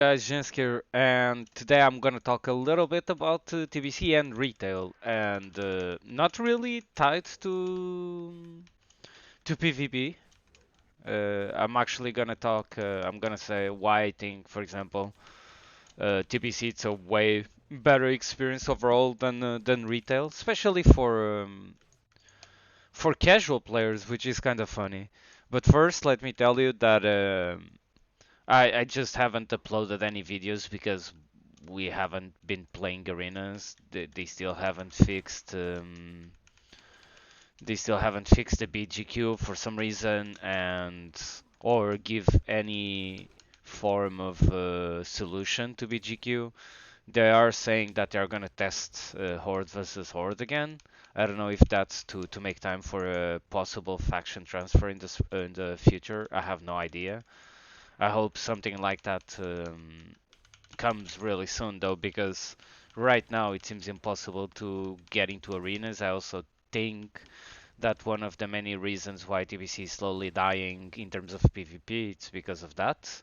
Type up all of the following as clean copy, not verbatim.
Jinsker, and today I'm gonna talk a little bit about TBC and retail, and not really tied to PvP. I'm actually gonna talk. I'm gonna say why I think, for example, TBC it's a way better experience overall than retail, especially for casual players, which is kind of funny. But first, let me tell you that. I just haven't uploaded any videos because we haven't been playing arenas. They still haven't fixed the BGQ for some reason, and or give any form of solution to BGQ. They are saying that they are gonna test Horde versus Horde again. I don't know if that's to make time for a possible faction transfer in the future. I have no idea. I hope something like that comes really soon though, because right now it seems impossible to get into arenas. I also think that one of the many reasons why TBC is slowly dying in terms of PvP, it's because of that.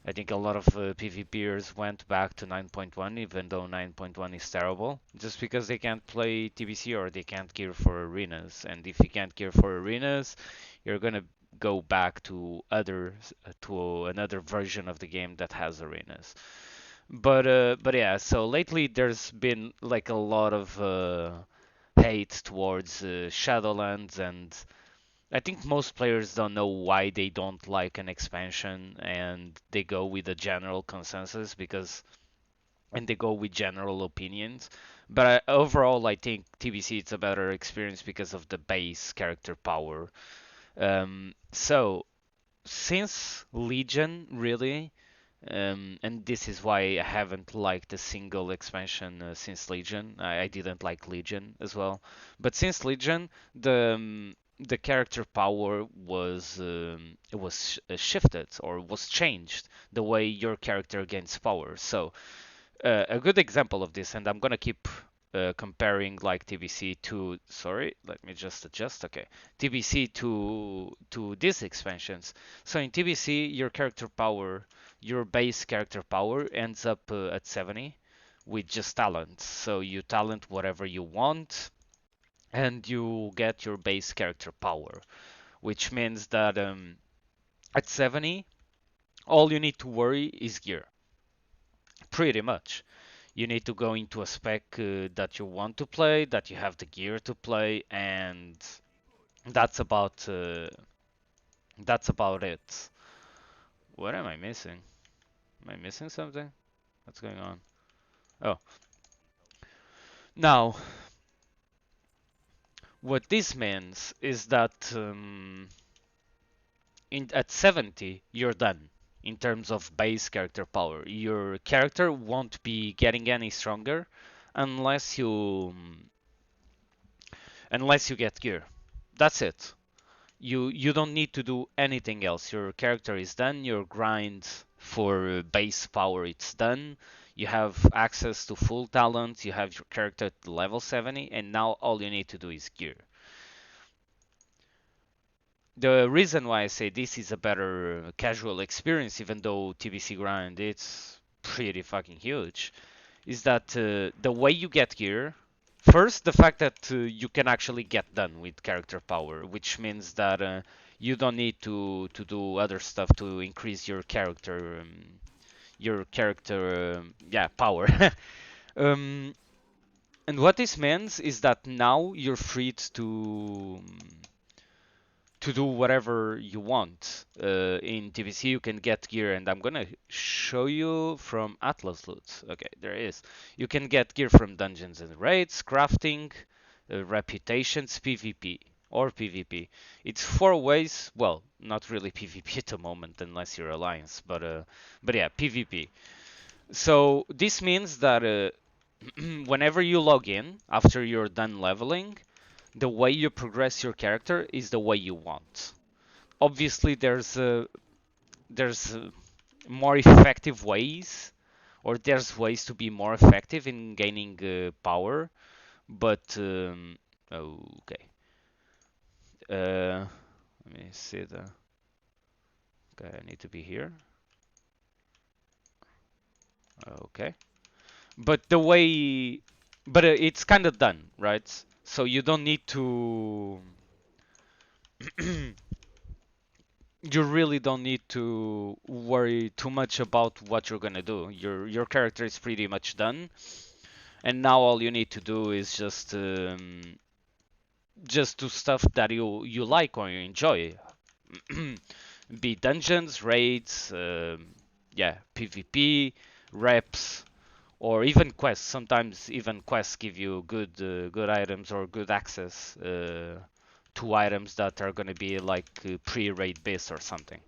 I think a lot of PvPers went back to 9.1 even though 9.1 is terrible, just because they can't play TBC or they can't gear for arenas. And if you can't gear for arenas, you're gonna go back to another version of the game that has arenas. But yeah, so lately there's been like a lot of hate towards Shadowlands, and I think most players don't know why they don't like an expansion, and they go with a general consensus because and they go with general opinions. But overall, I think TBC it's a better experience because of the base character power. So since Legion, really, and this is why I haven't liked a single expansion since Legion. I didn't like Legion as well, but since Legion, the character power was shifted or was changed the way your character gains power. So a good example of this, and I'm gonna keep comparing like TBC to, sorry, let me just adjust. Okay, TBC to these expansions. So in TBC, your character power, your base character power ends up at 70 with just talent. So you talent whatever you want, and you get your base character power, which means that at 70, all you need to worry is gear, pretty much. You need to go into a spec that you want to play, that you have the gear to play, and that's about uh, that's about it. What am I missing? Am I missing something? What's going on? Oh, now what this means is that at 70 you're done in terms of base character power. Your character won't be getting any stronger unless you get gear. That's it. You don't need to do anything else. Your character is done. Your grind for base power it's done. You have access to full talent. You have your character at level 70, and now all you need to do is gear. The reason why I say this is a better casual experience, even though TBC grind it's pretty fucking huge, is that the way you get gear. First, the fact that you can actually get done with character power, which means that you don't need to do other stuff to increase your character power. um, and what this means is that now you're free to do whatever you want. In TBC, you can get gear, and I'm gonna show you from Atlas Loot. Okay, there it is. You can get gear from dungeons and raids, crafting, reputations, PvP or PvP. It's four ways. Well, not really PvP at the moment, unless you're Alliance, but yeah, PvP. So this means that whenever you log in after you're done leveling, the way you progress your character is the way you want. Obviously, there's more effective ways, or there's ways to be more effective in gaining power. But okay, let me see the. Okay, I need to be here. Okay. But the way, but it's kind of done, right? So you don't need to. You really don't need to worry too much about what you're gonna do. Your character is pretty much done, and now all you need to do is just do stuff that you like or you enjoy. Be dungeons, raids, yeah, PvP, reps, or even quests. Sometimes even quests give you good items or good access to items that are gonna be like pre-raid base or something.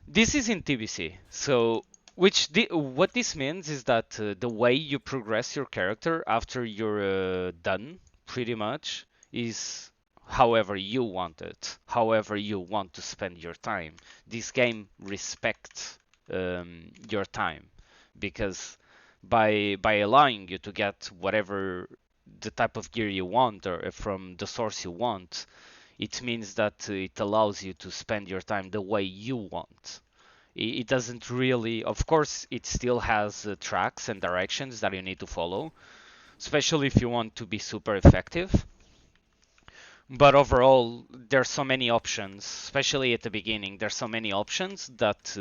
This is in TBC, so what this means is that the way you progress your character after you're done, pretty much, is however you want it, however you want to spend your time. This game respects your time because by allowing you to get whatever the type of gear you want or from the source you want, it means that it allows you to spend your time the way you want. It doesn't really, of course, it still has tracks and directions that you need to follow, especially if you want to be super effective. But overall, there's so many options, especially at the beginning. There's so many options that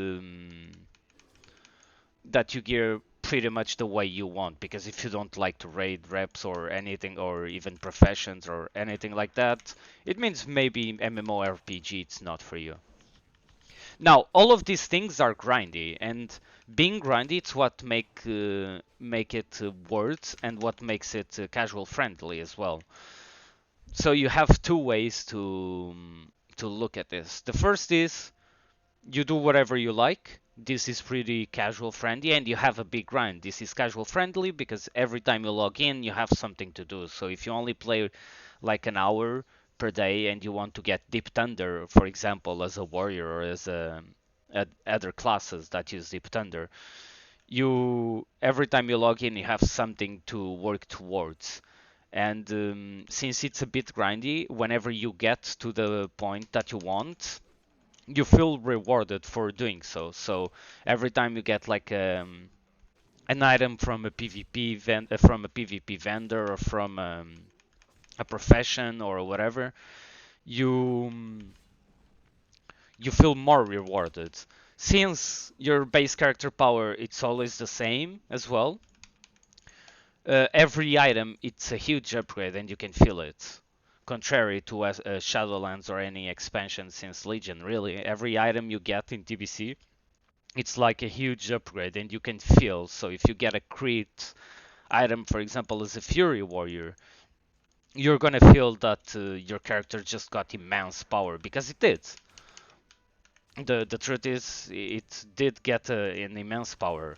you gear pretty much the way you want. Because if you don't like to raid reps or anything, or even professions or anything like that, it means maybe MMORPG it's not for you. Now, all of these things are grindy, and being grindy it's what make it worth and what makes it casual friendly as well. So you have two ways to look at this. The first is you do whatever you like. This is pretty casual friendly, and you have a big grind. This is casual friendly because every time you log in, you have something to do. So if you only play like an hour per day and you want to get Deep Thunder, for example, as a warrior or as other classes that use Deep Thunder, you every time you log in, you have something to work towards. And since it's a bit grindy, whenever you get to the point that you want, you feel rewarded for doing so. So every time you get like an item from a from a PvP vendor or from a profession or whatever, you you feel more rewarded. Since your base character power it's always the same as well, every item it's a huge upgrade and you can feel it. Contrary to Shadowlands or any expansion since Legion, really, every item you get in TBC it's like a huge upgrade and you can feel. So if you get a crit item, for example, as a Fury Warrior, you're gonna feel that your character just got immense power because it did. The truth is, it did get an immense power.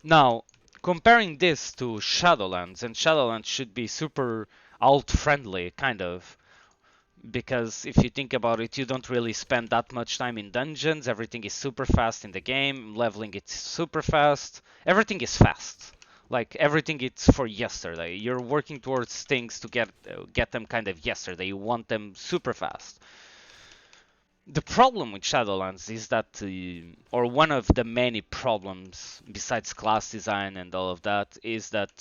Now, comparing this to Shadowlands, and Shadowlands should be super alt friendly, kind of. Because if you think about it, you don't really spend that much time in dungeons. Everything is super fast in the game. Leveling it's super fast. Everything is fast. Like everything it's for yesterday. You're working towards things to get them kind of yesterday. You want them super fast. The problem with Shadowlands is that, or one of the many problems besides class design and all of that, is that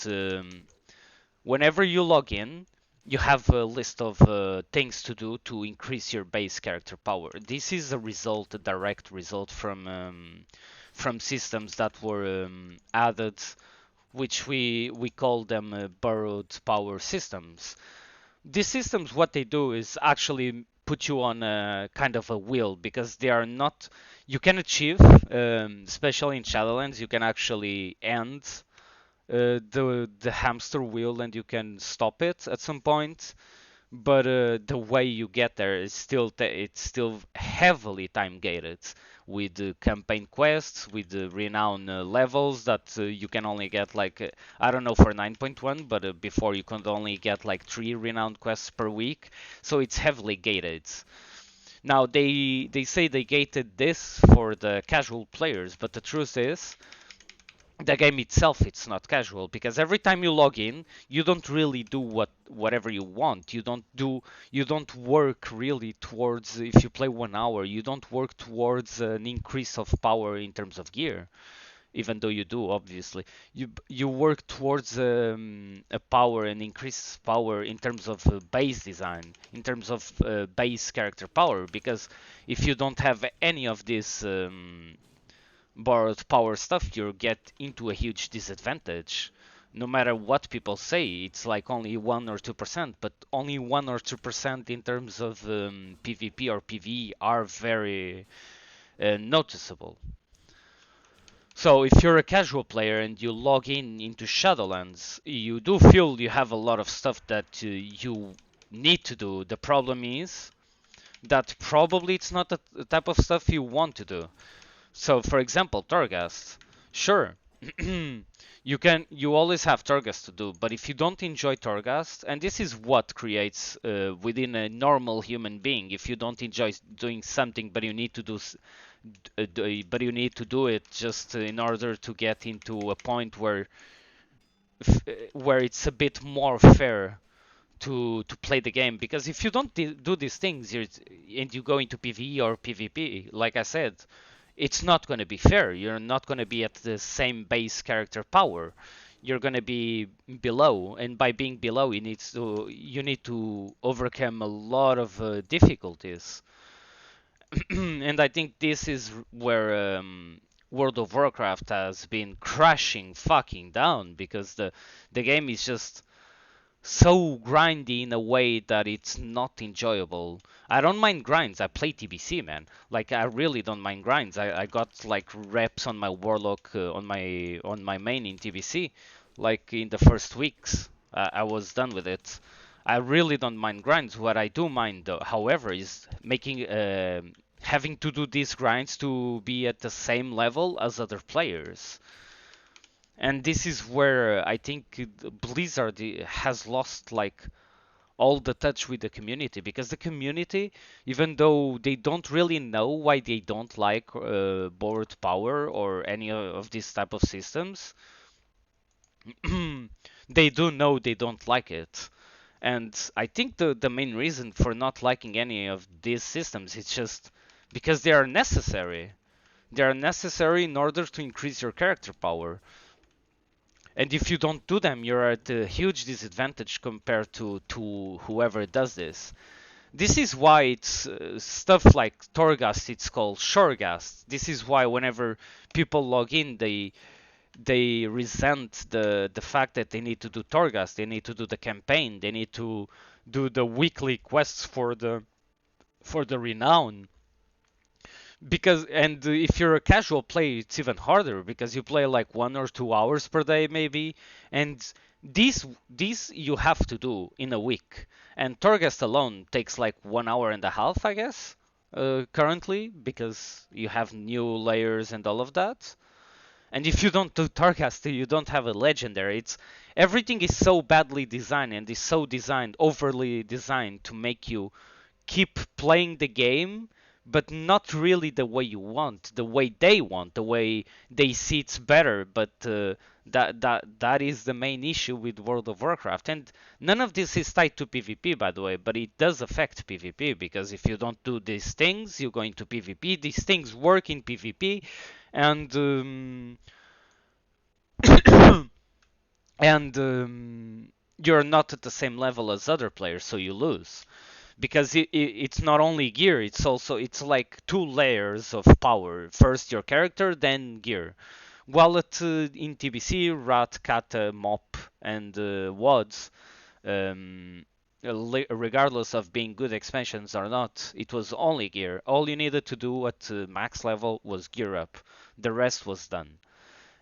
whenever you log in, you have a list of things to do to increase your base character power. This is a result, a direct result from systems that were added, which we call them borrowed power systems. These systems, what they do is actually put you on a kind of a wheel because they are not. You can achieve, especially in Shadowlands, you can actually end the hamster wheel and you can stop it at some point, but the way you get there is it's still heavily time gated with campaign quests, with renown levels that you can only get like I don't know for 9.1, but before you could only get like 3 renowned quests per week, so it's heavily gated. Now they say they gated this for the casual players, but the truth is the game itself it's not casual because every time you log in you don't really do whatever you want. You don't work really towards, if you play 1 hour you don't work towards an increase of power in terms of gear, even though you do obviously. You work towards a power, an increased power in terms of base design, in terms of base character power, because if you don't have any of this borrowed power stuff, you get into a huge disadvantage. No matter what people say, it's like only 1 or 2%, but only 1 or 2% in terms of PvP or PvE are very noticeable. So if you're a casual player and you log in into Shadowlands, you do feel you have a lot of stuff that you need to do. The problem is that probably it's not the type of stuff you want to do. So, for example, Torghast, sure, you always have Torghast to do, but if you don't enjoy Torghast, and this is what creates within a normal human being, if you don't enjoy doing something, but you need to but you need to do it just in order to get into a point where it's a bit more fair to play the game, because if you don't do these things and you go into PvE or PvP, like I said, it's not going to be fair. You're not going to be at the same base character power. You're going to be below, and by being below, you need to overcome a lot of difficulties. And I think this is where World of Warcraft has been crashing fucking down, because the game is just so grindy in a way that it's not enjoyable. I don't mind grinds. I play TBC, man. Like I really don't mind grinds. I got like reps on my warlock on my main in TBC. Like in the first weeks, I was done with it. I really don't mind grinds. What I do mind, though, however, is making having to do these grinds to be at the same level as other players. And this is where I think Blizzard has lost like all the touch with the community, because the community, even though they don't really know why they don't like borrowed power or any of these type of systems, they do know they don't like it. And I think the main reason for not liking any of these systems is just because they are necessary. They are necessary in order to increase your character power. And if you don't do them, you're at a huge disadvantage compared to whoever does this. This is why it's stuff like Torghast, it's called Shoreghast. This is why whenever people log in, they resent the fact that they need to do Torghast, they need to do the campaign, they need to do the weekly quests for the renown. Because if you're a casual player, it's even harder because you play like 1 or 2 hours per day maybe, and these you have to do in a week. And Torghast alone takes like 1 hour and a half, I guess, currently, because you have new layers and all of that. And if you don't do Torghast, you don't have a legendary. It's everything is so badly designed and is so designed, overly designed to make you keep playing the game, but not really the way you want, the way they want, the way they see it's better. But that is the main issue with World of Warcraft. And none of this is tied to PvP, by the way, but it does affect PvP, because if you don't do these things, you go into PvP. These things work in PvP, and and you're not at the same level as other players, so you lose, because it's not only gear, it's like two layers of power. First your character, then gear. While in TBC, Rat, Kata, Mop, and WODs, um, regardless of being good expansions or not, it was only gear. All you needed to do at max level was gear up. The rest was done.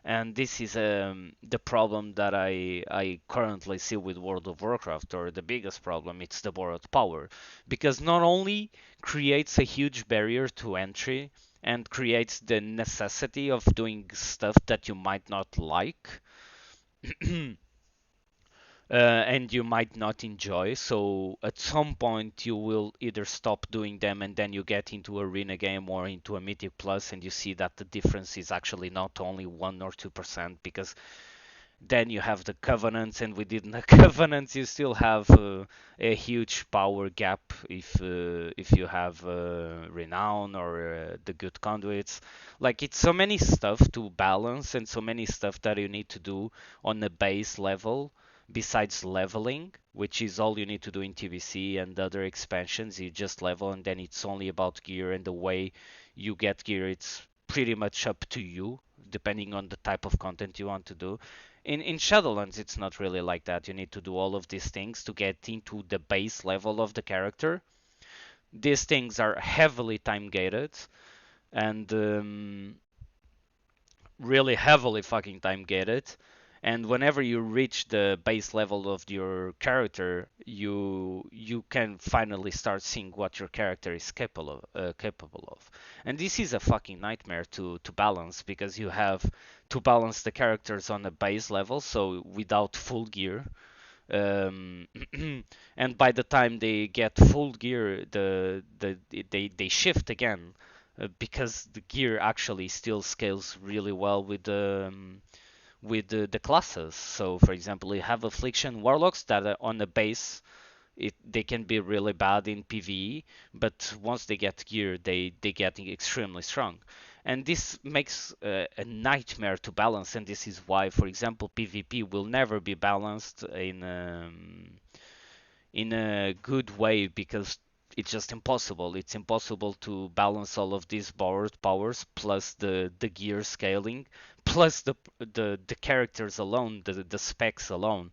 And this is the problem that I currently see with World of Warcraft, or the biggest problem. It's the borrowed power, because not only creates a huge barrier to entry and creates the necessity of doing stuff that you might not like, and you might not enjoy. So at some point you will either stop doing them and then you get into arena game or into a mythic plus and you see that the difference is actually not only 1 or 2% because then you have the covenants, and within the covenants you still have a huge power gap if you have renown or the good conduits. Like it's so many stuff to balance and so many stuff that you need to do on the base level besides leveling, which is all you need to do in TBC and other expansions. You just level and then it's only about gear, and the way you get gear it's pretty much up to you depending on the type of content you want to do. In Shadowlands, it's not really like that. You need to do all of these things to get into the base level of the character. These things are heavily time gated and really heavily fucking time gated. And whenever you reach the base level of your character, you can finally start seeing what your character is capable of. And this is a fucking nightmare to balance because you have to balance the characters on a base level, so without full gear. Um, and by the time they get full gear, they shift again because the gear actually still scales really well with the classes. So, for example, you have Affliction Warlocks that are on the base. They can be really bad in PvE, but once they get gear, they get extremely strong. And this makes a nightmare to balance, and this is why, for example, PvP will never be balanced in a good way because it's just impossible. It's impossible to balance all of these borrowed powers plus the gear scaling plus the characters alone, the specs alone.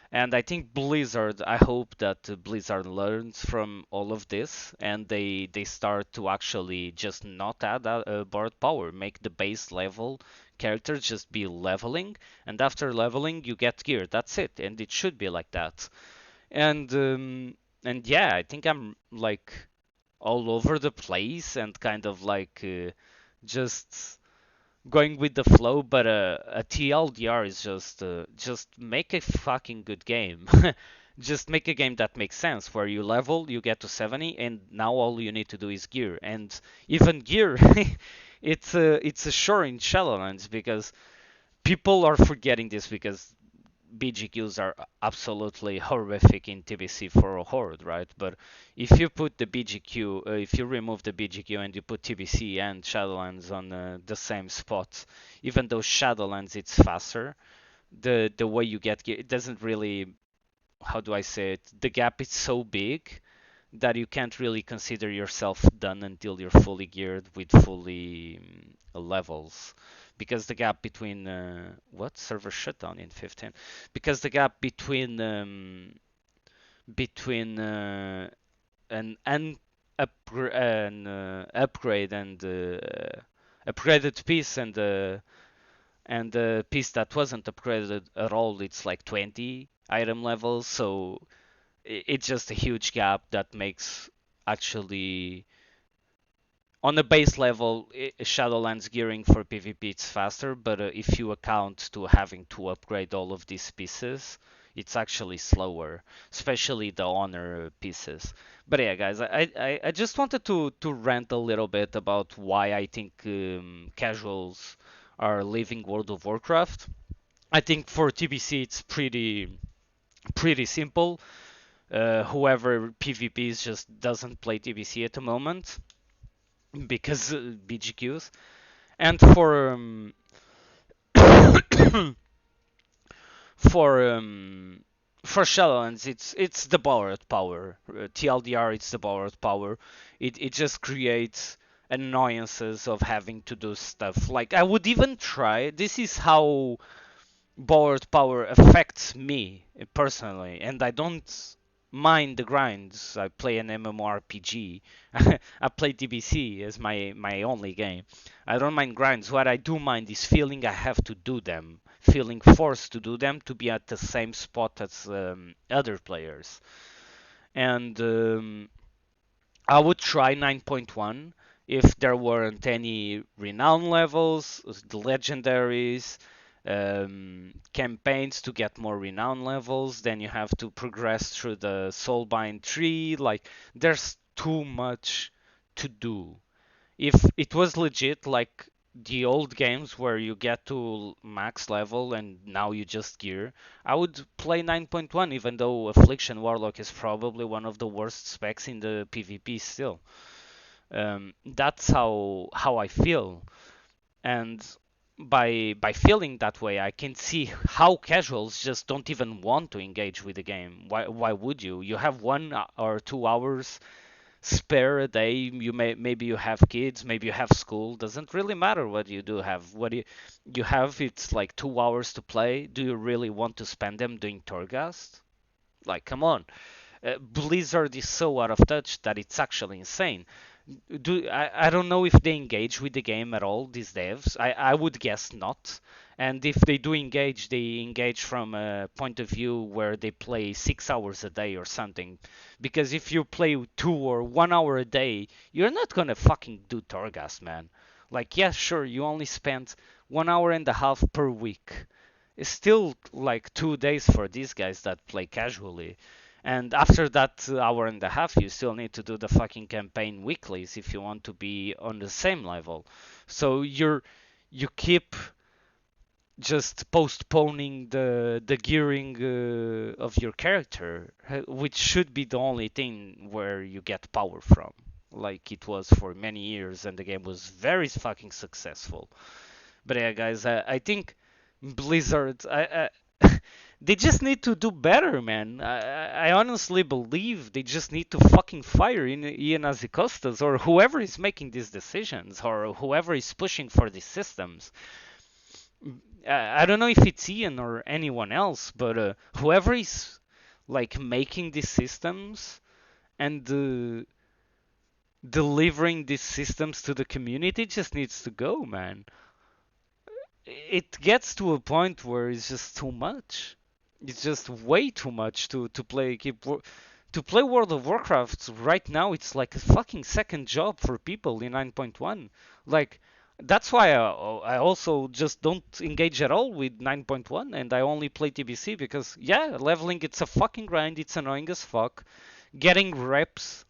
And I think Blizzard, I hope that Blizzard learns from all of this and they start to actually just not add borrowed power, make the base level characters just be leveling, and after leveling you get gear. That's it, and it should be like that. And yeah, I think I'm like all over the place and kind of like just going with the flow, but a TLDR is just make a fucking good game. Just make a game that makes sense where you level, you get to 70, and now all you need to do is gear. And even gear, it's a sure in Shadowlands because people are forgetting this because BGQs are absolutely horrific in TBC for a horde, right? But if you put the BGQ, if you remove the BGQ and you put TBC and Shadowlands on the same spot, even though Shadowlands it's faster, the way you get it doesn't really, how do I say it? The gap is so big that you can't really consider yourself done until you're fully geared with fully levels, because the gap between what server shutdown in 15, because the gap between an upgrade and upgraded piece and the piece that wasn't upgraded at all, it's like 20 item levels. So it's just a huge gap that makes actually on the base level Shadowlands gearing for PvP it's faster, but if you account to having to upgrade all of these pieces, it's actually slower, especially the honor pieces. But yeah, guys, I just wanted to rant a little bit about why I think casuals are leaving World of Warcraft. I think for TBC it's pretty simple. Whoever PvPs just doesn't play TBC at the moment because BGQs. And for for Shadowlands, it's the borrowed power. TLDR, it's the borrowed power. It just creates annoyances of having to do stuff. Like I would even try. This is how borrowed power affects me personally, and I don't mind the grinds. I play an MMORPG. I play DBC as my only game. I don't mind grinds. What I do mind is feeling I have to do them, feeling forced to do them to be at the same spot as other players. And I would try 9.1 if there weren't any renown levels, the legendaries, campaigns to get more renown levels. Then you have to progress through the soulbind tree. Like there's too much to do. If it was legit like the old games where you get to max level and now you just gear, I would play 9.1 even though Affliction Warlock is probably one of the worst specs in the PvP still. That's how I feel, and by feeling that way, I can see how casuals just don't even want to engage with the game. Why would you? You have 1 or 2 hours spare a day. Maybe you have kids, maybe you have school. Doesn't really matter what you do have. What you have, it's like 2 hours to play. Do you really want to spend them doing Torghast? Like, come on. Blizzard is so out of touch that it's actually insane. I don't know if they engage with the game at all, these devs. I would guess not. And if they do engage, they engage from a point of view where they play 6 hours a day or something. Because if you play 2 or 1 hour a day, you're not gonna fucking do Torghast, man. Like, yeah, sure, you only spend 1 hour and a half per week. It's still like 2 days for these guys that play casually. And after that hour and a half, you still need to do the fucking campaign weeklies if you want to be on the same level. So you keep just postponing the gearing of your character, which should be the only thing where you get power from, like it was for many years, and the game was very fucking successful. But yeah, guys, I think Blizzard, they just need to do better, man. I honestly believe they just need to fucking fire Ian Azikostas or whoever is making these decisions or whoever is pushing for these systems. I don't know if it's Ian or anyone else, but whoever is like making these systems and delivering these systems to the community just needs to go, man. It gets to a point where it's just too much. It's just way too much to play to play World of Warcraft right now. It's like a fucking second job for people in 9.1. Like that's why I also just don't engage at all with 9.1 and I only play TBC because yeah, leveling it's a fucking grind. It's annoying as fuck. Getting reps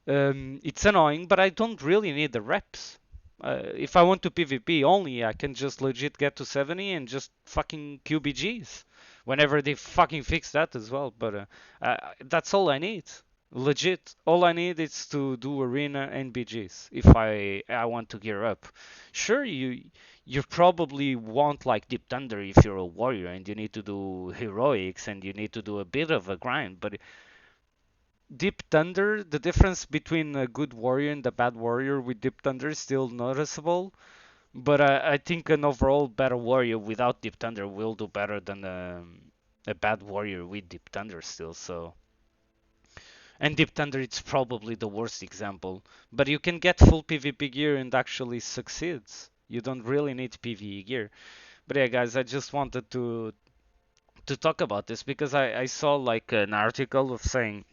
it's annoying, but I don't really need the reps. If I want to PvP only, I can just legit get to 70 and just fucking QBGs. Whenever they fucking fix that as well. But that's all I need. Legit, all I need is to do arena and BGs if I want to gear up. Sure, you probably want like Deep Thunder if you're a warrior and you need to do heroics and you need to do a bit of a grind, but Deep Thunder, the difference between a good warrior and a bad warrior with Deep Thunder is still noticeable. But I think an overall better warrior without Deep Thunder will do better than a bad warrior with Deep Thunder still. So, and Deep Thunder it's probably the worst example. But you can get full PvP gear and actually succeeds. You don't really need PvE gear. But yeah, guys, I just wanted to talk about this because I saw like an article of saying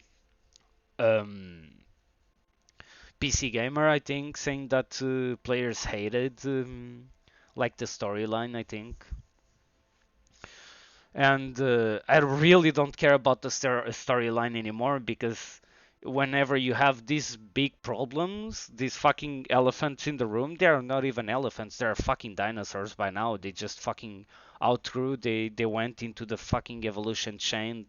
um PC Gamer, I think, saying that players hated like the storyline, I think. And I really don't care about the storyline anymore because whenever you have these big problems, these fucking elephants in the room, they are not even elephants, they are fucking dinosaurs by now. They just fucking outgrew, they went into the fucking evolution chain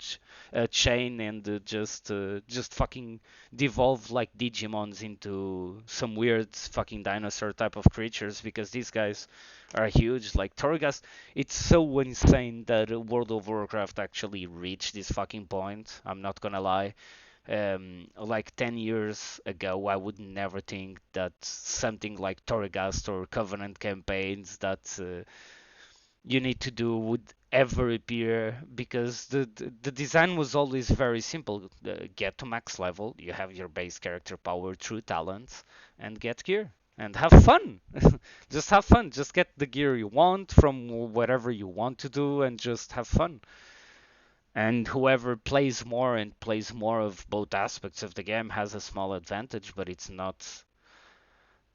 and just fucking devolved like Digimons into some weird fucking dinosaur type of creatures because these guys are huge. Like Torghast, it's so insane that World of Warcraft actually reached this fucking point. I'm not gonna lie. Like 10 years ago, I would never think that something like Torghast or Covenant campaigns that you need to do would ever appear because the design was always very simple. Get to max level, you have your base character power through talents, and get gear. And have fun. Just have fun. Just get the gear you want from whatever you want to do and just have fun. And whoever plays more and plays more of both aspects of the game has a small advantage, but it's not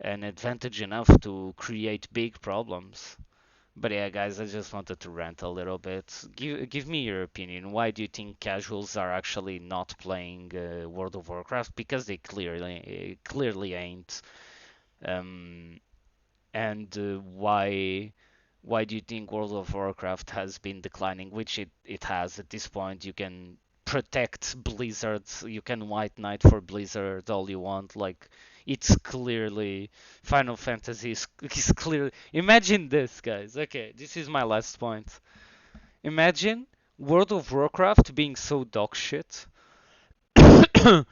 an advantage enough to create big problems. But yeah, guys, I just wanted to rant a little bit. Give me your opinion. Why do you think casuals are actually not playing World of Warcraft? Because they clearly ain't. Um, and why do you think World of Warcraft has been declining? Which it has at this point. You can protect Blizzard, you can white knight for Blizzard all you want. Like it's clearly Final Fantasy is clear. Imagine this, guys. Okay, this is my last point. Imagine World of Warcraft being so dog shit. TBC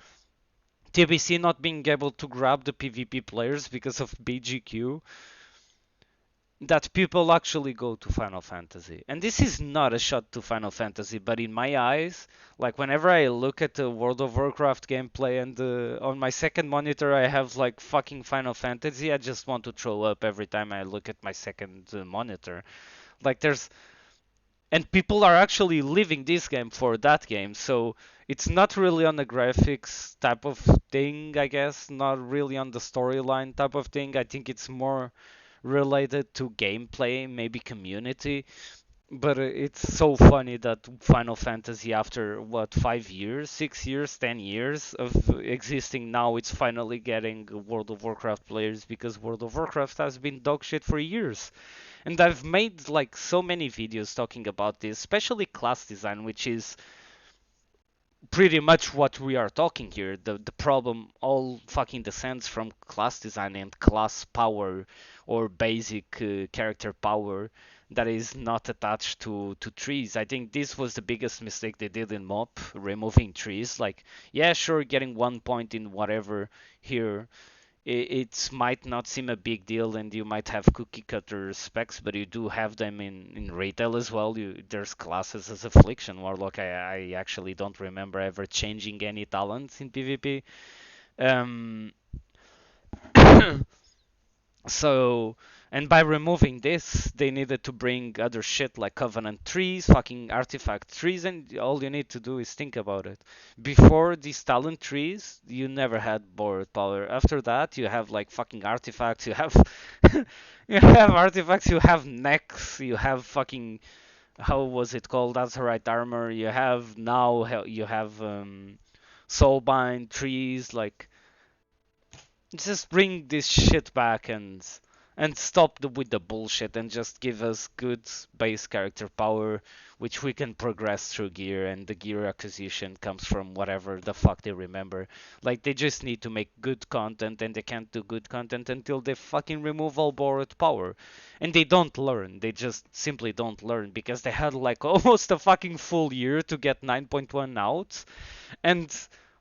not being able to grab the PvP players because of BGQ, that people actually go to Final Fantasy. And this is not a shot to Final Fantasy, but in my eyes, like whenever I look at the World of Warcraft gameplay and on my second monitor I have like fucking Final Fantasy, I just want to throw up every time I look at my second monitor. Like there's and people are actually leaving this game for that game, so it's not really on the graphics type of thing, I guess, not really on the storyline type of thing. I think it's more related to gameplay, maybe community. But it's so funny that Final Fantasy, after what, 5 years, 6 years, 10 years of existing, now it's finally getting World of Warcraft players because World of Warcraft has been dog shit for years. And I've made like so many videos talking about this, especially class design, which is pretty much what we are talking here. The problem all fucking descends from class design and class power or basic character power that is not attached to trees. I think this was the biggest mistake they did in MOP, removing trees. Like, yeah, sure, getting 1 point in whatever here, it might not seem a big deal, and you might have cookie cutter specs, but you do have them in retail as well. There's classes as Affliction Warlock. I actually don't remember ever changing any talents in PvP. Um, So, and by removing this, they needed to bring other shit like Covenant trees, fucking artifact trees, and all you need to do is think about it. Before these talent trees, you never had borrowed power. After that, you have like fucking artifacts, you have you have artifacts, you have necks, you have fucking, how was it called? Azurite armor. You have now you have soulbind trees, like just bring this shit back and stop with the bullshit and just give us good base character power which we can progress through gear, and the gear acquisition comes from whatever the fuck they remember. Like they just need to make good content, and they can't do good content until they fucking remove all borrowed power. And they don't learn, they just simply don't learn, because they had like almost a fucking full year to get 9.1 out, and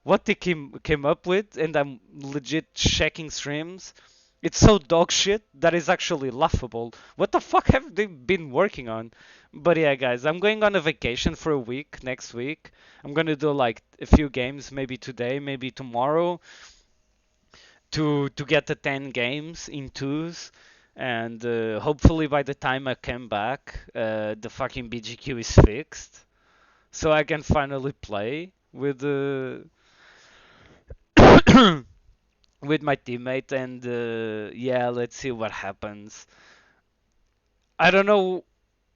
what they came up with, and I'm legit checking streams, it's so dog shit that is actually laughable. What the fuck have they been working on? But yeah, guys, I'm going on a vacation for a week next week. I'm gonna do like a few games, maybe today, maybe tomorrow, to get the 10 games in twos. And hopefully by the time I come back, the fucking BGQ is fixed, so I can finally play with with my teammate, and yeah, let's see what happens. I don't know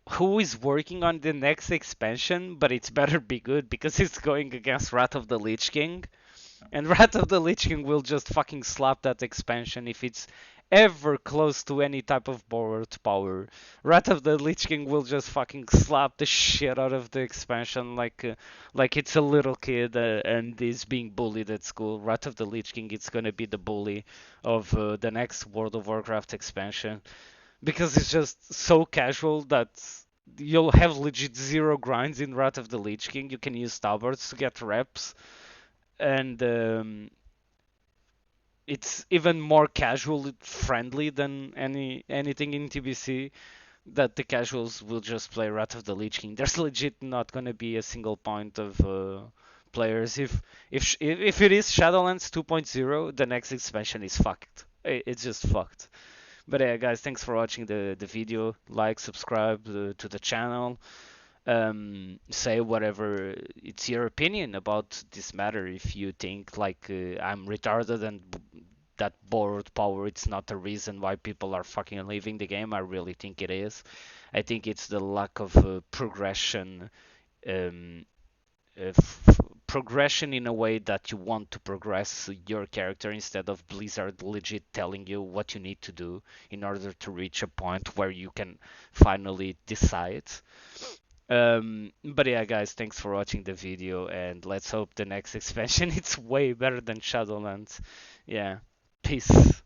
who is working on the next expansion, but it's better be good because it's going against Wrath of the Lich King. And Wrath of the Lich King will just fucking slap that expansion if it's ever close to any type of borrowed power. Wrath of the Lich King will just fucking slap the shit out of the expansion like it's a little kid and is being bullied at school. Wrath of the Lich King is gonna be the bully of the next World of Warcraft expansion, because it's just so casual that you'll have legit zero grinds in Wrath of the Lich King. You can use tabards to get reps, and it's even more casual friendly than anything in TBC, that the casuals will just play Wrath of the Lich King. There's legit not gonna be a single point of players. If it is Shadowlands 2.0, the next expansion is fucked. It's just fucked. But yeah, guys, thanks for watching the video. Like, subscribe to the channel. Say whatever, it's your opinion about this matter. If you think like I'm retarded and that borrowed power it's not a reason why people are fucking leaving the game. I really think it is. I think it's the lack of progression, um, progression in a way that you want to progress your character instead of Blizzard legit telling you what you need to do in order to reach a point where you can finally decide. But yeah, guys, thanks for watching the video, and let's hope the next expansion it's way better than Shadowlands. Yeah, peace.